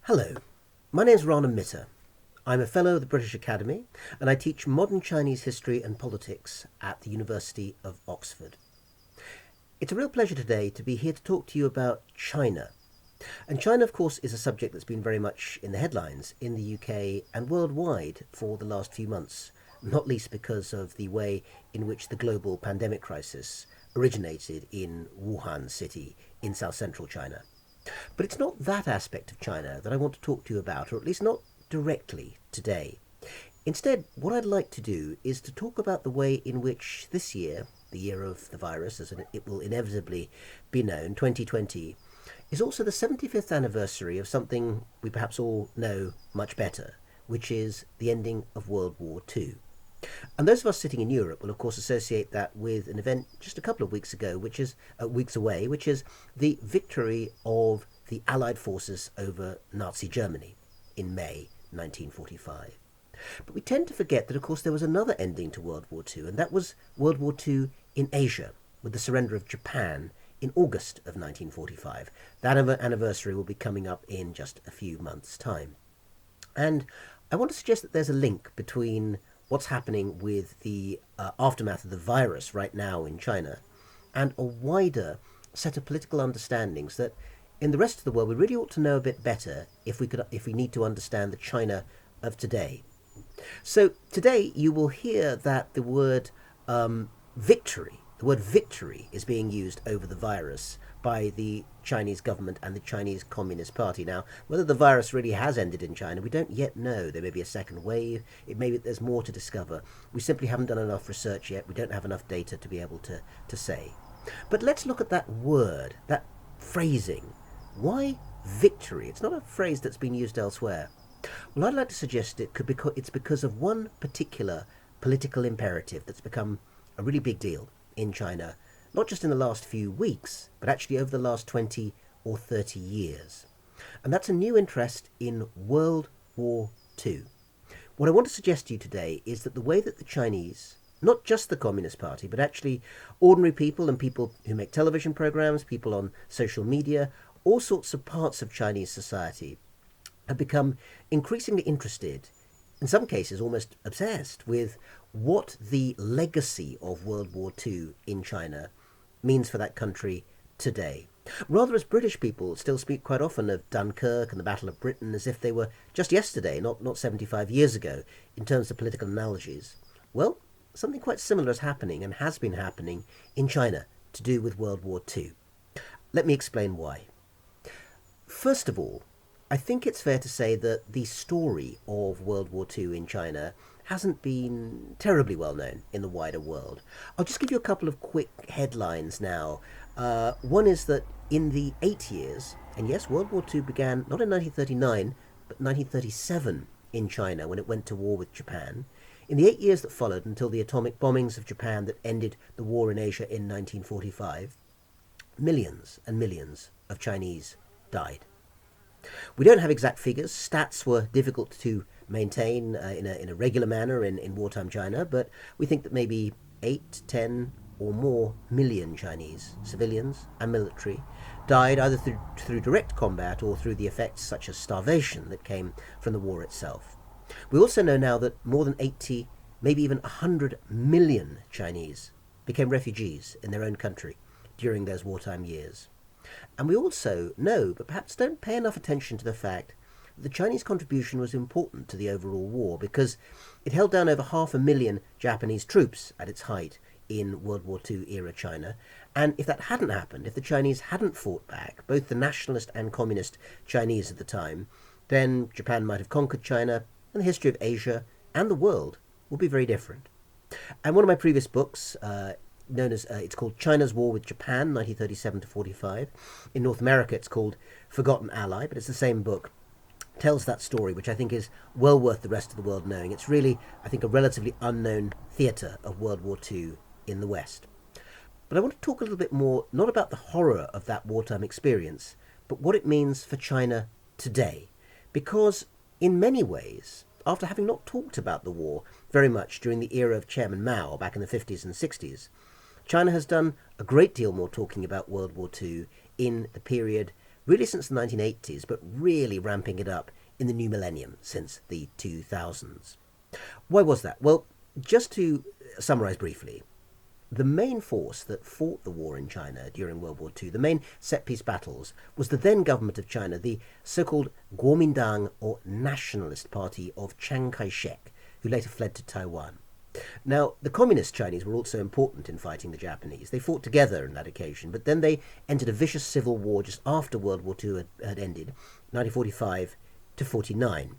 Hello, my name is Rana Mitter. I'm a Fellow of the British Academy and I teach modern Chinese history and politics at the University of Oxford. It's a real pleasure today to be here to talk to you about China. And China, of course, is a subject that's been very much in the headlines in the UK and worldwide for the last few months, not least because of the way in which the global pandemic crisis originated in Wuhan city in south central China. But it's not that aspect of China that I want to talk to you about, or at least not directly today. Instead, what I'd like to do is to talk about the way in which this year, the year of the virus, as it will inevitably be known, 2020, is also the 75th anniversary of something we perhaps all know much better, which is the ending of World War II. And those of us sitting in Europe will, of course, associate that with an event just a couple of weeks ago, which is weeks away, which is the victory of the Allied forces over Nazi Germany in May 1945. But we tend to forget that, of course, there was another ending to World War II, and that was World War II in Asia, with the surrender of Japan in August of 1945. That anniversary will be coming up in just a few months' time. And I want to suggest that there's a link between what's happening with the aftermath of the virus right now in China and a wider set of political understandings that in the rest of the world we really ought to know a bit better if we need to understand the China of today. So today you will hear that the word victory is being used over the virus by the Chinese government and the Chinese Communist Party. Now, whether the virus really has ended in China, we don't yet know. There may be a second wave. It may be there's more to discover. We simply haven't done enough research yet. We don't have enough data to be able to say. But let's look at that word, that phrasing. Why victory? It's not a phrase that's been used elsewhere. Well, I'd like to suggest it's because of one particular political imperative that's become a really big deal in China, not just in the last few weeks, but actually over the last 20 or 30 years. And that's a new interest in World War II. What I want to suggest to you today is that the way that the Chinese, not just the Communist Party, but actually ordinary people and people who make television programs, people on social media, all sorts of parts of Chinese society have become increasingly interested, in some cases almost obsessed, with what the legacy of World War II in China means for that country today. Rather, as British people still speak quite often of Dunkirk and the Battle of Britain as if they were just yesterday, not 75 years ago, in terms of political analogies. Well, something quite similar is happening and has been happening in China to do with World War II. Let me explain why. First of all, I think it's fair to say that the story of World War II in China hasn't been terribly well known in the wider world. I'll just give you a couple of quick headlines now. One is that in the 8 years, and yes, World War II began not in 1939, but 1937 in China when it went to war with Japan. In the 8 years that followed until the atomic bombings of Japan that ended the war in Asia in 1945, millions and millions of Chinese died. We don't have exact figures. Stats were difficult to maintain in a regular manner in wartime China, but we think that maybe 8, 10 or more million Chinese, civilians and military, died either through direct combat or through the effects such as starvation that came from the war itself. We also know now that more than 80, maybe even 100 million Chinese became refugees in their own country during those wartime years. And we also know, but perhaps don't pay enough attention to the fact that the Chinese contribution was important to the overall war because it held down over 500,000 Japanese troops at its height in World War II era China. And if that hadn't happened, if the Chinese hadn't fought back, both the nationalist and communist Chinese at the time, then Japan might have conquered China, and the history of Asia and the world would be very different. And one of my previous books, it's called China's War with Japan, 1937 to 45. In North America, it's called Forgotten Ally, but it's the same book. Tells that story, which I think is well worth the rest of the world knowing. It's really, I think, a relatively unknown theatre of World War II in the West. But I want to talk a little bit more, not about the horror of that wartime experience, but what it means for China today. Because in many ways, after having not talked about the war very much during the era of Chairman Mao back in the 50s and 60s, China has done a great deal more talking about World War II in the period really since the 1980s, but really ramping it up in the new millennium since the 2000s. Why was that? Well, just to summarize briefly, the main force that fought the war in China during World War II, the main set-piece battles, was the then government of China, the so-called Kuomintang, or Nationalist Party of Chiang Kai-shek, who later fled to Taiwan. Now, the communist Chinese were also important in fighting the Japanese. They fought together on that occasion, but then they entered a vicious civil war just after World War II had ended, 1945 to 49.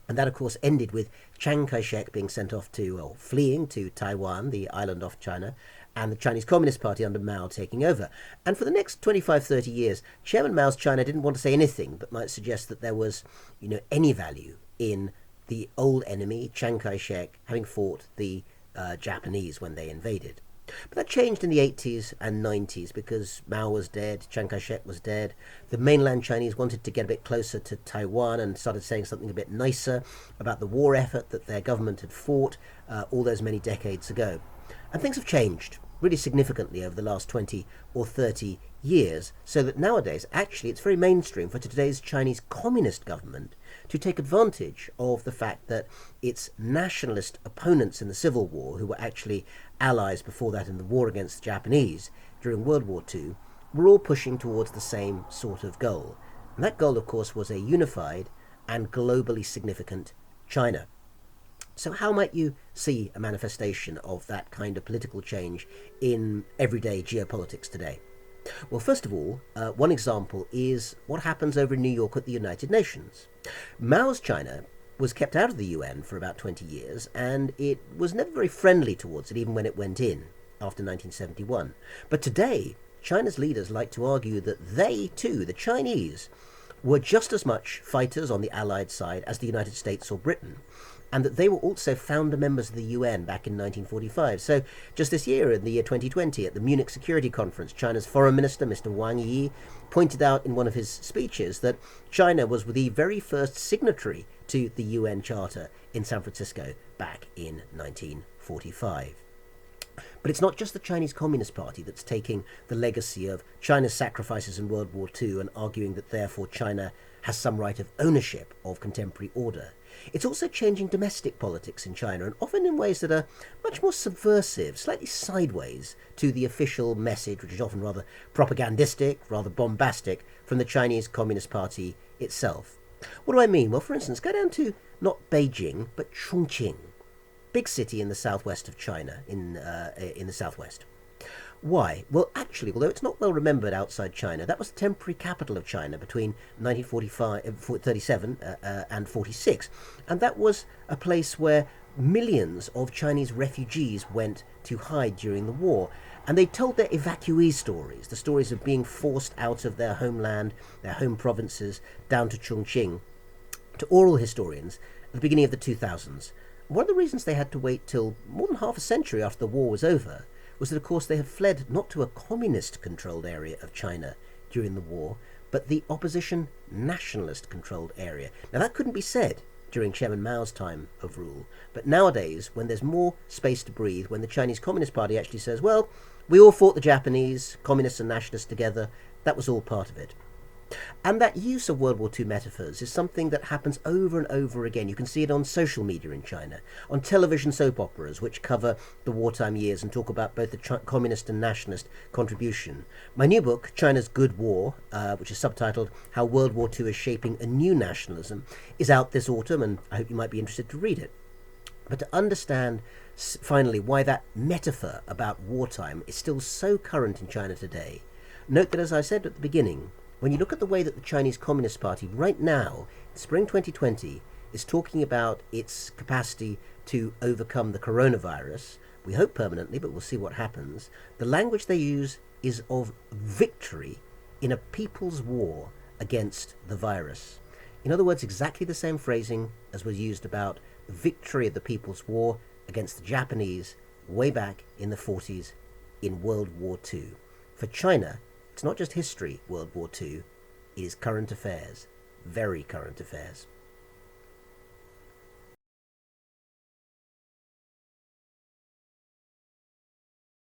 And that, of course, ended with Chiang Kai-shek being sent off to, or fleeing to Taiwan, the island off China, and the Chinese Communist Party under Mao taking over. And for the next 25, 30 years, Chairman Mao's China didn't want to say anything that might suggest that there was, any value in the old enemy, Chiang Kai-shek, having fought the Japanese when they invaded. But that changed in the 80s and 90s because Mao was dead, Chiang Kai-shek was dead. The mainland Chinese wanted to get a bit closer to Taiwan and started saying something a bit nicer about the war effort that their government had fought all those many decades ago. And things have changed really significantly over the last 20 or 30 years, so that nowadays, actually, it's very mainstream for today's Chinese communist government to take advantage of the fact that its nationalist opponents in the Civil War, who were actually allies before that in the war against the Japanese during World War II, were all pushing towards the same sort of goal. And that goal, of course, was a unified and globally significant China. So how might you see a manifestation of that kind of political change in everyday geopolitics today? Well, first of all, one example is what happens over in New York at the United Nations. Mao's China was kept out of the UN for about 20 years, and it was never very friendly towards it, even when it went in after 1971. But today, China's leaders like to argue that they, too, the Chinese, were just as much fighters on the Allied side as the United States or Britain, and that they were also founder members of the UN back in 1945. So just this year, in the year 2020, at the Munich Security Conference, China's Foreign Minister, Mr. Wang Yi, pointed out in one of his speeches that China was the very first signatory to the UN Charter in San Francisco back in 1945. But it's not just the Chinese Communist Party that's taking the legacy of China's sacrifices in World War II and arguing that therefore China has some right of ownership of contemporary order. It's also changing domestic politics in China, and often in ways that are much more subversive, slightly sideways to the official message, which is often rather propagandistic, rather bombastic, from the Chinese Communist Party itself. What do I mean? Well, for instance, go down to not Beijing, but Chongqing, big city in the southwest of China, in the southwest. Why? Well, actually, although it's not well remembered outside China, that was the temporary capital of China between 1937 and 46. And that was a place where millions of Chinese refugees went to hide during the war. And they told their evacuee stories, the stories of being forced out of their homeland, their home provinces, down to Chongqing, to oral historians at the beginning of the 2000s. One of the reasons they had to wait till more than half a century after the war was over was that, of course, they had fled not to a communist-controlled area of China during the war, but the opposition nationalist-controlled area. Now, that couldn't be said during Chairman Mao's time of rule, but nowadays, when there's more space to breathe, when the Chinese Communist Party actually says, well, we all fought the Japanese, communists and nationalists together, that was all part of it. And that use of World War II metaphors is something that happens over and over again. You can see it on social media in China, on television soap operas, which cover the wartime years and talk about both the communist and nationalist contribution. My new book, China's Good War, which is subtitled How World War II is Shaping a New Nationalism, is out this autumn, and I hope you might be interested to read it. But to understand, finally, why that metaphor about wartime is still so current in China today, note that, as I said at the beginning, when you look at the way that the Chinese Communist Party right now, spring 2020, is talking about its capacity to overcome the coronavirus, we hope permanently, but we'll see what happens, the language they use is of victory in a people's war against the virus. In other words, exactly the same phrasing as was used about the victory of the people's war against the Japanese way back in the 40s in World War II. For China, it's not just history, World War II, it is current affairs, very current affairs.